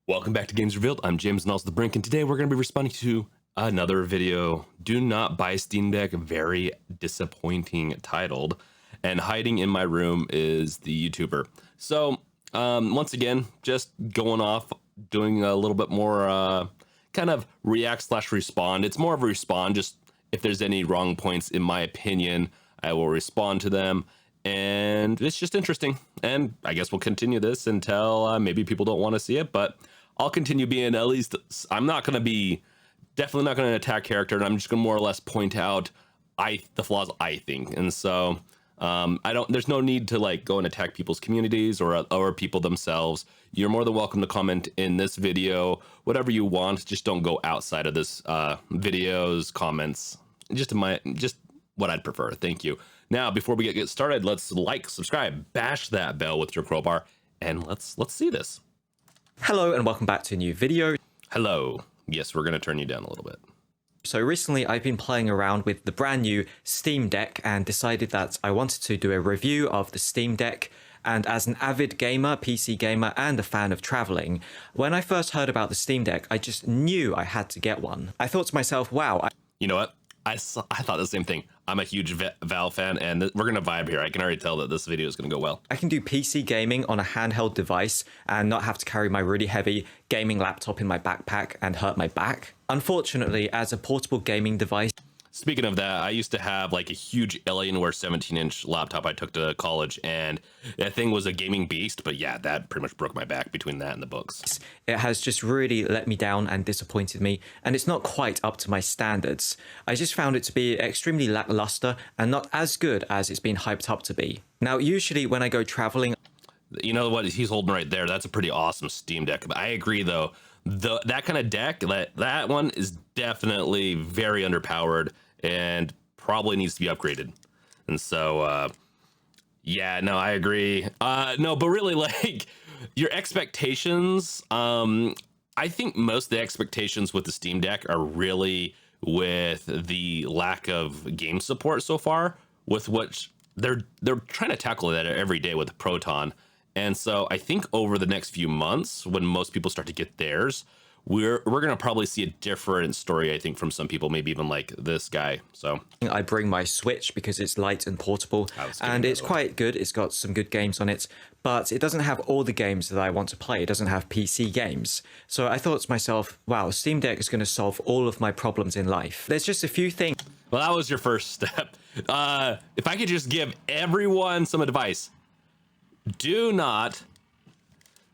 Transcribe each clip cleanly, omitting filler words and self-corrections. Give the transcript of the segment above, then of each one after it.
Welcome back to Games Revealed. I'm James Nelson the Brink, and today we're going to be responding to another video. Do not buy Steam Deck, very disappointing titled. And hiding in my room is the YouTuber. So once again, just going off, doing a little bit more kind of react slash respond. It's more of a respond, just if there's any wrong points in my opinion, I will respond to them. And it's just interesting. And I guess we'll continue this until maybe people don't want to see it, but I'll continue being, at least I'm not going to be, definitely not going to attack character, and I'm just going to more or less point out the flaws I think. And so there's no need to like go and attack people's communities or people themselves. You're more than welcome to comment in this video, whatever you want. Just don't go outside of this videos, comments, just what I'd prefer. Thank you. Now, before we get started, let's like, subscribe, bash that bell with your crowbar, and let's see this. Hello and welcome back to a new video. Hello. Yes, we're going to turn you down a little bit. So recently I've been playing around with the brand new Steam Deck and decided that I wanted to do a review of the Steam Deck. And as an avid gamer, PC gamer, and a fan of traveling, when I first heard about the Steam Deck, I just knew I had to get one. I thought to myself, wow. You know what? I thought the same thing. I'm a huge Valve fan, and we're going to vibe here. I can already tell that this video is going to go well. I can do PC gaming on a handheld device and not have to carry my really heavy gaming laptop in my backpack and hurt my back. Unfortunately, as a portable gaming device, speaking of that, I used to have like a huge Alienware 17-inch laptop I took to college, and that thing was a gaming beast, but yeah, that pretty much broke my back between that and the books. It has just really let me down and disappointed me, and it's not quite up to my standards. I just found it to be extremely lackluster and not as good as it's been hyped up to be. Now, usually when I go traveling... You know what he's holding right there? That's a pretty awesome Steam Deck. I agree, though. That kind of deck, that one is definitely very underpowered and probably needs to be upgraded. And so yeah, no, I agree. No, but really, like, your expectations, I think most of the expectations with the Steam Deck are really with the lack of game support so far, with which they're trying to tackle that every day with the Proton. And so I think over the next few months, when most people start to get theirs, we're going to probably see a different story, I think, from some people, maybe even like this guy. So I bring my Switch because it's light and portable, and it's quite good. It's got some good games on it, but it doesn't have all the games that I want to play. It doesn't have PC games. So I thought to myself, wow, Steam Deck is going to solve all of my problems in life. There's just a few things. Well, that was your first step. If I could just give everyone some advice, do not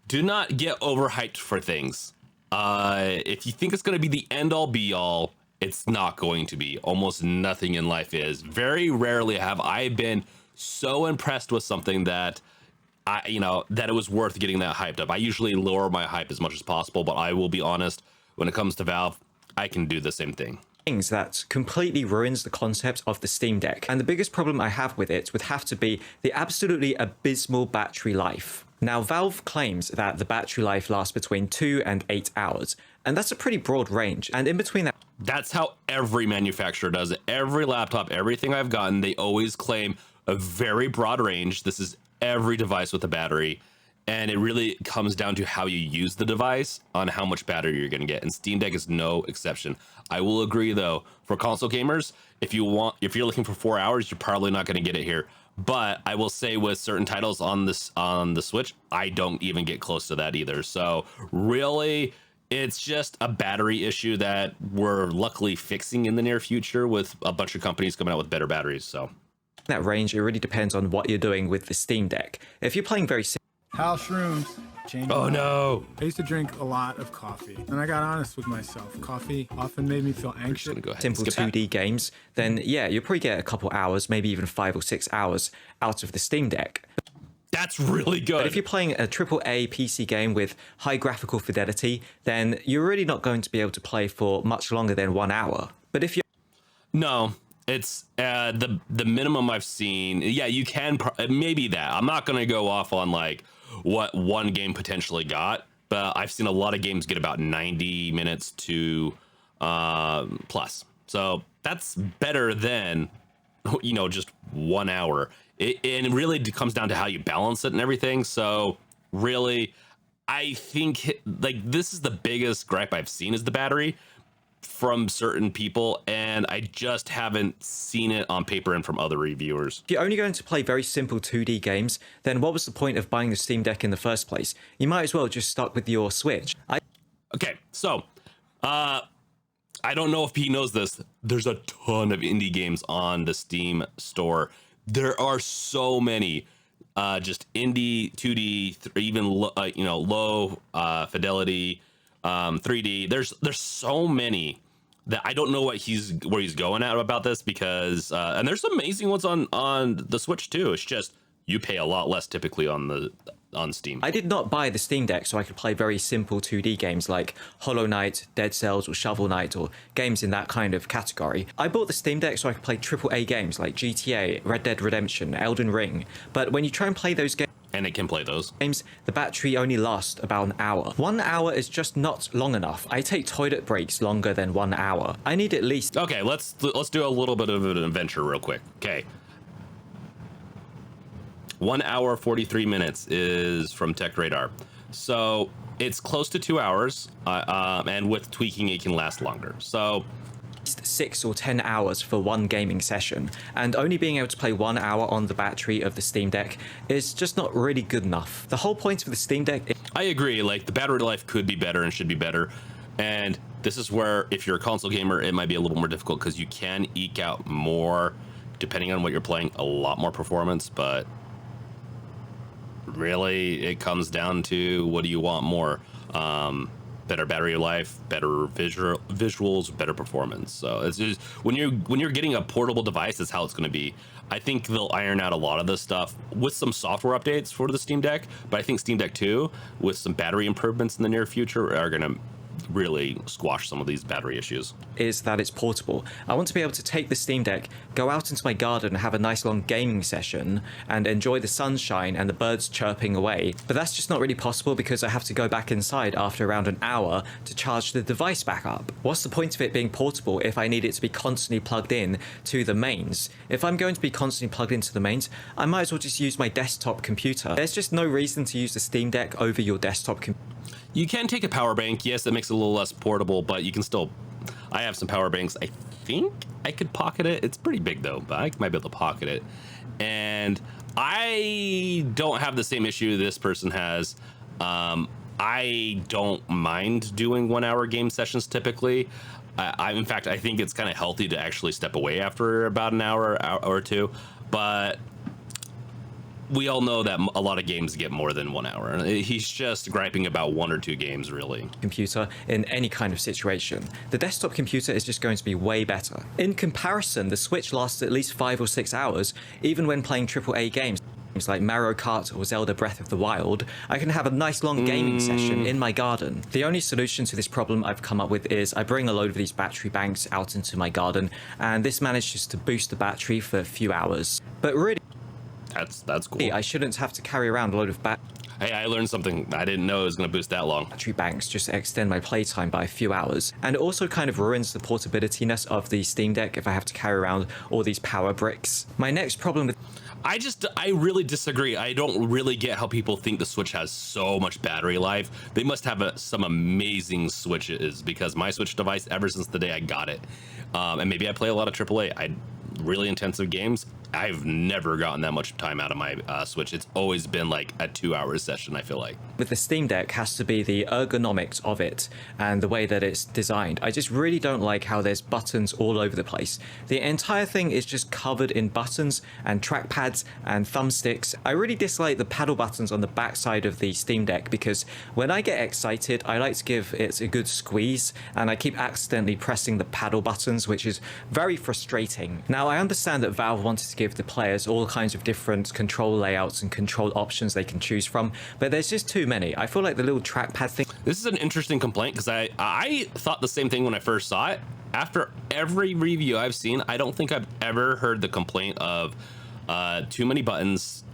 get overhyped for things. If you think it's going to be the end all be all, it's not going to be. Almost nothing in life is. Very rarely have I been so impressed with something that that it was worth getting that hyped up. I usually lower my hype as much as possible, but I will be honest, when it comes to Valve, I can do the same thing. Things that completely ruins the concept of the Steam Deck. And the biggest problem I have with it would have to be the absolutely abysmal battery life. Now, Valve claims that the battery life lasts between 2 and 8 hours, and that's a pretty broad range. And in between that... That's how every manufacturer does it. Every laptop, everything I've gotten, they always claim a very broad range. This is every device with a battery. And it really comes down to how you use the device on how much battery you're going to get. And Steam Deck is no exception. I will agree, though, for console gamers, if you're looking for 4 hours, you're probably not going to get it here. But I will say with certain titles on the Switch, I don't even get close to that either. So really, it's just a battery issue that we're luckily fixing in the near future with a bunch of companies coming out with better batteries. So that range, it really depends on what you're doing with the Steam Deck. If you're playing very... House shrooms. Oh no! I used to drink a lot of coffee, and I got honest with myself. Coffee often made me feel anxious. Simple 2D games, then yeah, you'll probably get a couple hours, maybe even 5 or 6 hours out of the Steam Deck. That's really good. But if you're playing a AAA PC game with high graphical fidelity, then you're really not going to be able to play for much longer than 1 hour. But if you're... No, it's the minimum I've seen. Yeah, you can maybe that. I'm not going to go off on like what one game potentially got, but I've seen a lot of games get about 90 minutes to plus. So that's better than, just 1 hour. And it really comes down to how you balance it and everything. So really, I think like this is the biggest gripe I've seen is the battery from certain people, and I just haven't seen it on paper and from other reviewers. If you're only going to play very simple 2D games, then what was the point of buying the Steam Deck in the first place? You might as well just stuck with your Switch. Okay, so I don't know if he knows this. There's a ton of indie games on the Steam store. There are so many just indie 2D, even low fidelity 3D. There's so many that I don't know where he's going at about this, because and there's some amazing ones on the Switch too. It's just you pay a lot less typically on Steam. I did not buy the Steam Deck so I could play very simple 2D games like Hollow Knight, Dead Cells, or Shovel Knight, or games in that kind of category. I bought the Steam Deck so I could play AAA games like GTA, Red Dead Redemption, Elden Ring. But when you try and play those games, and it can play those games, the battery only lasts about an hour. 1 hour is just not long enough. I take toilet breaks longer than 1 hour. I need at least... Okay, let's do a little bit of an adventure real quick. Okay. 1 hour 43 minutes is from Tech Radar, so it's close to 2 hours, and with tweaking it can last longer. So 6 or 10 hours for one gaming session, and only being able to play 1 hour on the battery of the Steam Deck is just not really good enough. The whole point of the Steam Deck is... I agree, like the battery life could be better and should be better, and this is where if you're a console gamer it might be a little more difficult, because you can eke out more depending on what you're playing, a lot more performance, but really it comes down to what do you want more. Better battery life, better visuals, better performance. So it's just when you're getting a portable device, that's how it's going to be. I think they'll iron out a lot of this stuff with some software updates for the Steam Deck, but I think Steam Deck 2 with some battery improvements in the near future are going to really squash some of these battery issues. Is that it's portable. I want to be able to take the Steam Deck, go out into my garden and have a nice long gaming session and enjoy the sunshine and the birds chirping away. But that's just not really possible because I have to go back inside after around an hour to charge the device back up. What's the point of it being portable if I need it to be constantly plugged in to the mains? If I'm going to be constantly plugged into the mains, I might as well just use my desktop computer. There's just no reason to use the Steam Deck over your desktop computer. You can take a power bank. Yes, that makes it a little less portable, but you can still... I have some power banks. I think I could pocket it. It's pretty big though, but I might be able to pocket it. And I don't have the same issue this person has. I don't mind doing 1 hour game sessions typically. In fact, I think it's kind of healthy to actually step away after about an hour or two, but we all know that a lot of games get more than 1 hour. He's just griping about 1 or 2 games, really. Computer in any kind of situation. The desktop computer is just going to be way better. In comparison, the Switch lasts at least 5 or 6 hours, even when playing AAA games like Mario Kart or Zelda Breath of the Wild. I can have a nice long gaming session in my garden. The only solution to this problem I've come up with is I bring a load of these battery banks out into my garden, and this manages to boost the battery for a few hours. But really, that's cool. I shouldn't have to carry around a load of Hey, I learned something. I didn't know it was going to boost that long. battery banks just to extend my playtime by a few hours. And it also kind of ruins the portability-ness of the Steam Deck if I have to carry around all these power bricks. My next problem with... I really disagree. I don't really get how people think the Switch has so much battery life. They must have some amazing Switches, because my Switch device, ever since the day I got it, and maybe I play a lot of AAA, really intensive games, I've never gotten that much time out of my Switch. It's always been like a 2-hour session, I feel like. With the Steam Deck has to be the ergonomics of it and the way that it's designed. I just really don't like how there's buttons all over the place. The entire thing is just covered in buttons and trackpads and thumbsticks. I really dislike the paddle buttons on the backside of the Steam Deck, because when I get excited, I like to give it a good squeeze, and I keep accidentally pressing the paddle buttons, which is very frustrating. Now, I understand that Valve wanted to give the players all kinds of different control layouts and control options they can choose from, but there's just too many. I feel like the little trackpad thing... This is an interesting complaint, because I thought the same thing when I first saw it. After every review I've seen, I don't think I've ever heard the complaint of too many buttons,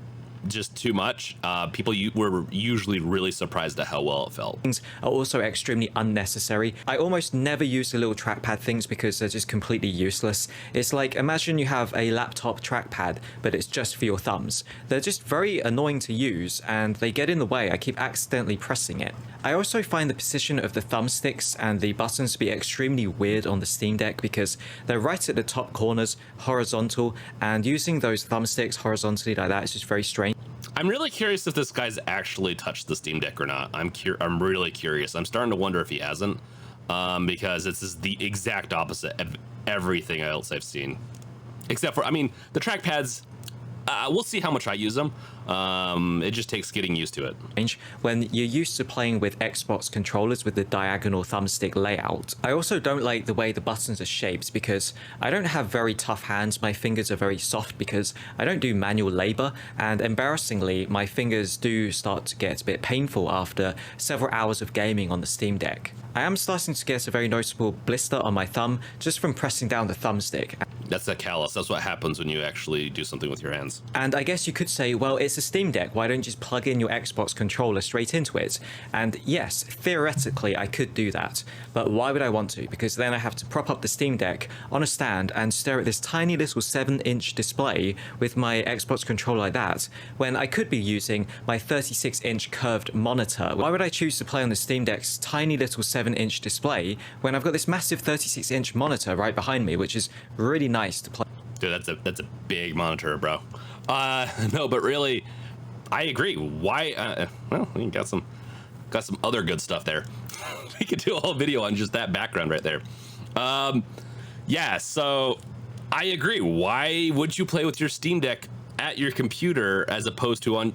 just too much. People were usually really surprised at how well it felt. Things are also extremely unnecessary. I almost never use the little trackpad things because they're just completely useless. It's like, imagine you have a laptop trackpad, but it's just for your thumbs. They're just very annoying to use and they get in the way. I keep accidentally pressing it. I also find the position of the thumbsticks and the buttons to be extremely weird on the Steam Deck because they're right at the top corners, horizontal, and using those thumbsticks horizontally like that is just very strange. I'm really curious if this guy's actually touched the Steam Deck or not. I'm really curious. I'm starting to wonder if he hasn't, because this is the exact opposite of everything else I've seen. Except for, I mean, the trackpads, we'll see how much I use them. It just takes getting used to it. When you're used to playing with Xbox controllers with the diagonal thumbstick layout. I also don't like the way the buttons are shaped because I don't have very tough hands. My fingers are very soft because I don't do manual labor, and embarrassingly, my fingers do start to get a bit painful after several hours of gaming on the Steam Deck. I am starting to get a very noticeable blister on my thumb just from pressing down the thumbstick. That's a callus. That's what happens when you actually do something with your hands. And I guess you could say, well, it's a Steam Deck. Why don't you just plug in your Xbox controller straight into it? And yes, theoretically, I could do that. But why would I want to? Because then I have to prop up the Steam Deck on a stand and stare at this tiny little 7-inch display with my Xbox controller like that, when I could be using my 36-inch curved monitor. Why would I choose to play on the Steam Deck's tiny little 7-inch display when I've got this massive 36-inch monitor right behind me, which is really nice to play? Dude, that's a big monitor, bro. No, but really, I agree. Why? Well, we got some other good stuff there. We could do a whole video on just that background right there. Yeah, so I agree. Why would you play with your Steam Deck at your computer as opposed to on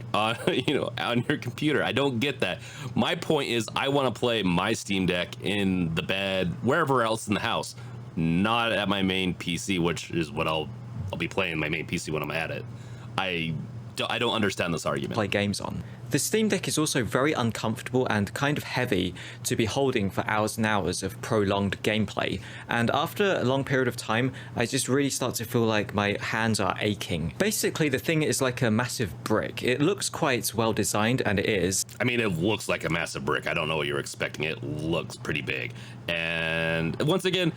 your computer? I don't get that. My point is, I want to play my Steam Deck in the bed, wherever else in the house, not at my main PC, which is what I'll be playing my main PC when I'm at it. I don't understand this argument. Play games on. The Steam Deck is also very uncomfortable and kind of heavy to be holding for hours and hours of prolonged gameplay. And after a long period of time, I just really start to feel like my hands are aching. Basically, the thing is like a massive brick. It looks quite well designed, and it is. I mean, it looks like a massive brick. I don't know what you're expecting. It looks pretty big. And once again,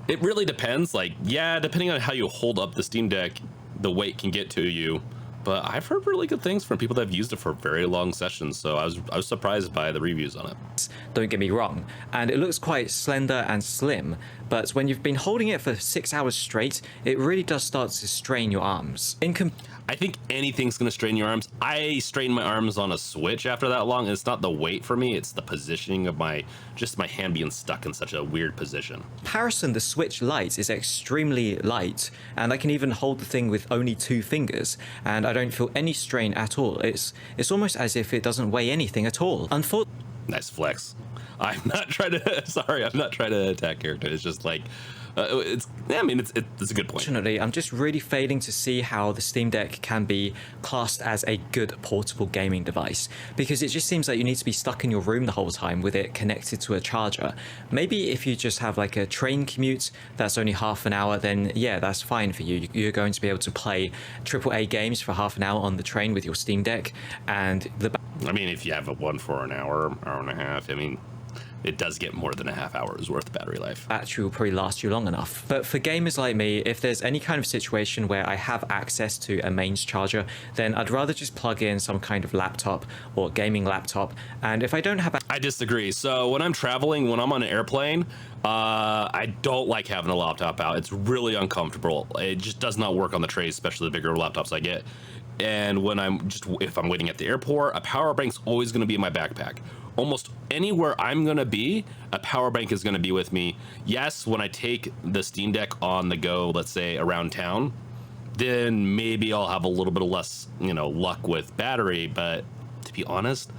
it really depends. Like, yeah, depending on how you hold up the Steam Deck, the weight can get to you. But I've heard really good things from people that have used it for very long sessions, so I was surprised by the reviews on it. Don't get me wrong, and it looks quite slender and slim, but when you've been holding it for 6 hours straight, it really does start to strain your arms. I think anything's going to strain your arms. I strain my arms on a Switch after that long, and it's not the weight for me, it's the positioning of my hand being stuck in such a weird position. In comparison, the Switch Lite is extremely light, and I can even hold the thing with only 2 fingers, and I don't feel any strain at all. It's almost as if it doesn't weigh anything at all. Unfortunately, nice flex. I'm not trying to attack character. It's just like, it's a good point. Fortunately, I'm just really failing to see how the Steam Deck can be classed as a good portable gaming device, because it just seems like you need to be stuck in your room the whole time with it connected to a charger. Maybe if you just have like a train commute that's only half an hour, then yeah, that's fine for you. You're going to be able to play AAA games for half an hour on the train with your Steam Deck, and I mean, if you have one for an hour and a half, I mean, it does get more than a half hour's worth of battery life. Battery will probably last you long enough. But for gamers like me, if there's any kind of situation where I have access to a mains charger, then I'd rather just plug in some kind of laptop or gaming laptop. And if I don't have... I disagree. So when I'm traveling, when I'm on an airplane, I don't like having a laptop out. It's really uncomfortable. It just does not work on the trays, especially the bigger laptops I get. And when if I'm waiting at the airport, a power bank's always going to be in my backpack. Almost anywhere I'm going to be, a power bank is going to be with me. Yes, when I take the Steam Deck on the go, let's say around town, then maybe I'll have a little bit of less, luck with battery. But to be honest,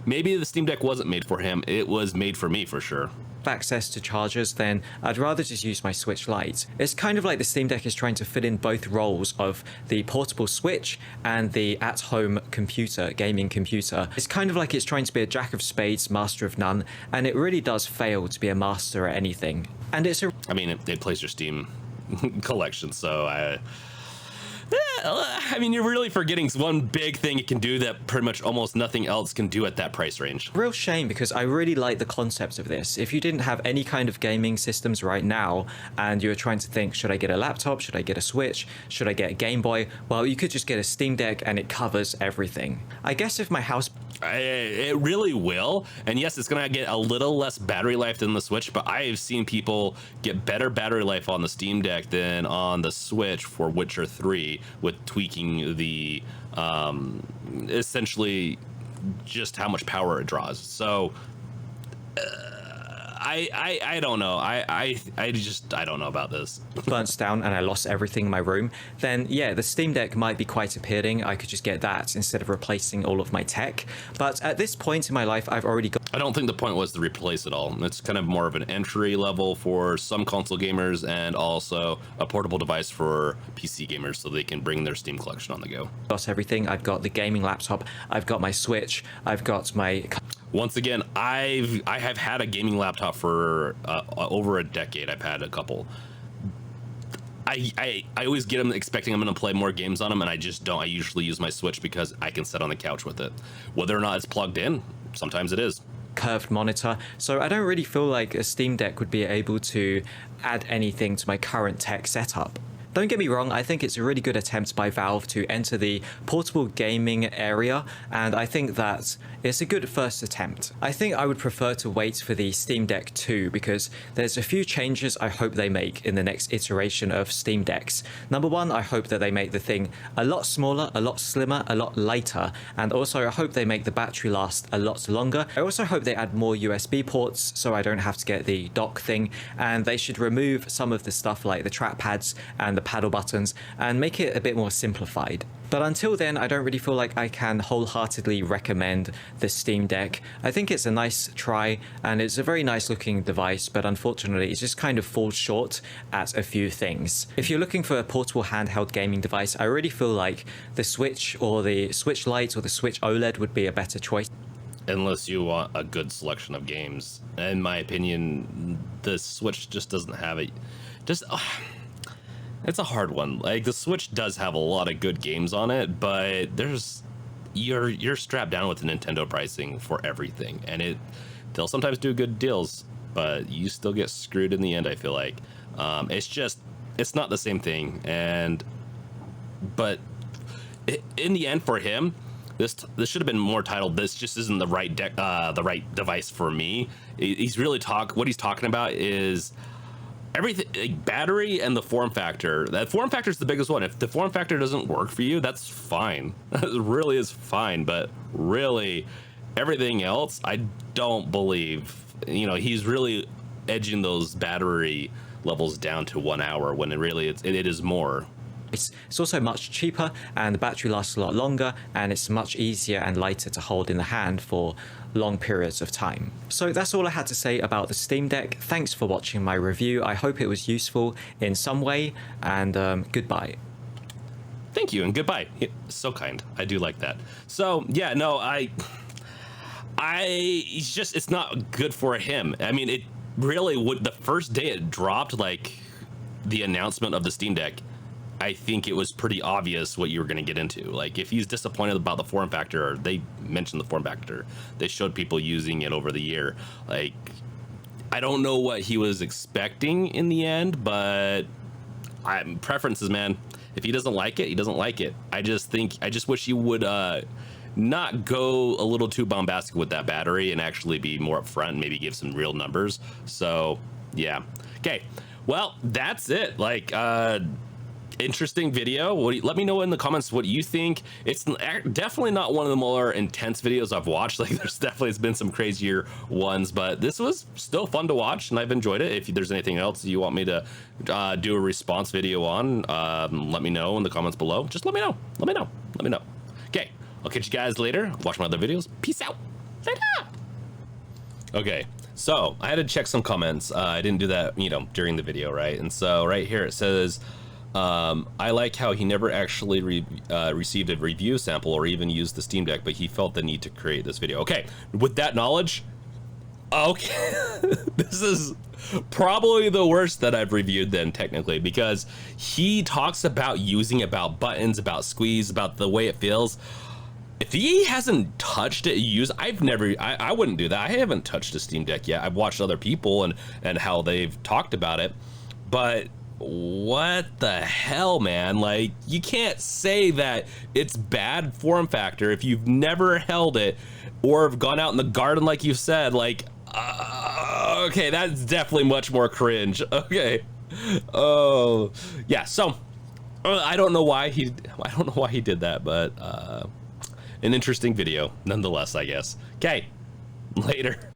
maybe the Steam Deck wasn't made for him. It was made for me for sure. Access to chargers, then I'd rather just use my Switch Lite. It's kind of like the Steam Deck is trying to fit in both roles of the portable Switch and the at-home computer, gaming computer. It's kind of like it's trying to be a jack of spades, master of none, and it really does fail to be a master at anything. And it's I mean, it plays your Steam collection, so I mean, you're really forgetting one big thing it can do that pretty much almost nothing else can do at that price range. Real shame, because I really like the concept of this. If you didn't have any kind of gaming systems right now and you were trying to think, should I get a laptop, should I get a Switch, should I get a Game Boy, well, you could just get a Steam Deck and it covers everything. I guess if my house... It really will, and yes, it's gonna get a little less battery life than the Switch, but I have seen people get better battery life on the Steam Deck than on the Switch for Witcher 3 with tweaking the essentially just how much power it draws. So I don't know. I don't know about this. burnt down and I lost everything in my room, then yeah, the Steam Deck might be quite appealing. I could just get that instead of replacing all of my tech. But at this point in my life, I've already got... I don't think the point was to replace it all. It's kind of more of an entry level for some console gamers and also a portable device for PC gamers so they can bring their Steam collection on the go. got everything. I've got the gaming laptop, I've got my Switch, I've got my... Once again, I have had a gaming laptop for over a decade. I've had a couple. I always get them expecting I'm going to play more games on them, and I just don't. I usually use my Switch because I can sit on the couch with it. Whether or not it's plugged in, sometimes it is. Curved monitor, so I don't really feel like a Steam Deck would be able to add anything to my current tech setup. Don't get me wrong, I think it's a really good attempt by Valve to enter the portable gaming area, and I think that it's a good first attempt. I think I would prefer to wait for the Steam Deck 2 because there's a few changes I hope they make in the next iteration of Steam Decks. Number one, I hope that they make the thing a lot smaller, a lot slimmer, a lot lighter, and also I hope they make the battery last a lot longer. I also hope they add more USB ports so I don't have to get the dock thing, and they should remove some of the stuff like the trackpads and the paddle buttons and make it a bit more simplified. But until then, I don't really feel like I can wholeheartedly recommend the Steam Deck. I think it's a nice try and it's a very nice looking device, but unfortunately it just kind of falls short at a few things. If you're looking for a portable handheld gaming device, I really feel like the Switch or the Switch Lite or the Switch OLED would be a better choice. Unless you want a good selection of games. In my opinion, the Switch just doesn't have it. It's a hard one. Like, the Switch does have a lot of good games on it, but you're strapped down with the Nintendo pricing for everything, and they'll sometimes do good deals, but you still get screwed in the end. I feel like it's not the same thing, but in the end for him, this should have been more titled "This just isn't the right device for me." What he's talking about is everything, like battery and the form factor. That form factor is the biggest one. If the form factor doesn't work for you, that's fine. It really is fine. But really, everything else, I don't believe. He's really edging those battery levels down to 1 hour when it is more. It's also much cheaper and the battery lasts a lot longer, and it's much easier and lighter to hold in the hand for long periods of time. So that's all I had to say about the Steam Deck. Thanks for watching my review. I hope it was useful in some way, and goodbye. Thank you and goodbye. So kind. I do like that. So yeah, no, it's not good for him. I mean, it really would. The first day it dropped, like the announcement of the Steam Deck, I think it was pretty obvious what you were going to get into. Like, if he's disappointed about the form factor, or they mentioned the form factor, they showed people using it over the year. Like, I don't know what he was expecting in the end, but preferences, man. If he doesn't like it, he doesn't like it. I just wish he would not go a little too bombastic with that battery and actually be more upfront and maybe give some real numbers. So yeah. Okay. Well, that's it. Like, interesting video. Let me know in the comments what you think. It's definitely not one of the more intense videos I've watched. Like, there's been some crazier ones, but this was still fun to watch and I've enjoyed it. If there's anything else you want me to do a response video on, let me know in the comments below. Just let me know. Okay, I'll catch you guys later. Watch my other videos. Peace out. Later. Okay, so I had to check some comments. I didn't do that, during the video, right? And so right here it says, I like how he never actually received a review sample or even used the Steam Deck, but he felt the need to create this video. Okay, with that knowledge, Okay, this is probably the worst that I've reviewed then, technically, because he talks about using, about buttons, about squeeze, about the way it feels. If he hasn't touched it, I wouldn't do that. I haven't touched a Steam Deck yet. I've watched other people and how they've talked about it, but what the hell, man? Like, you can't say that it's bad form factor if you've never held it or have gone out in the garden like you said. Like, okay, that's definitely much more cringe. Okay. Oh, yeah. So I don't know why he did that, but an interesting video nonetheless, I guess. Okay, later.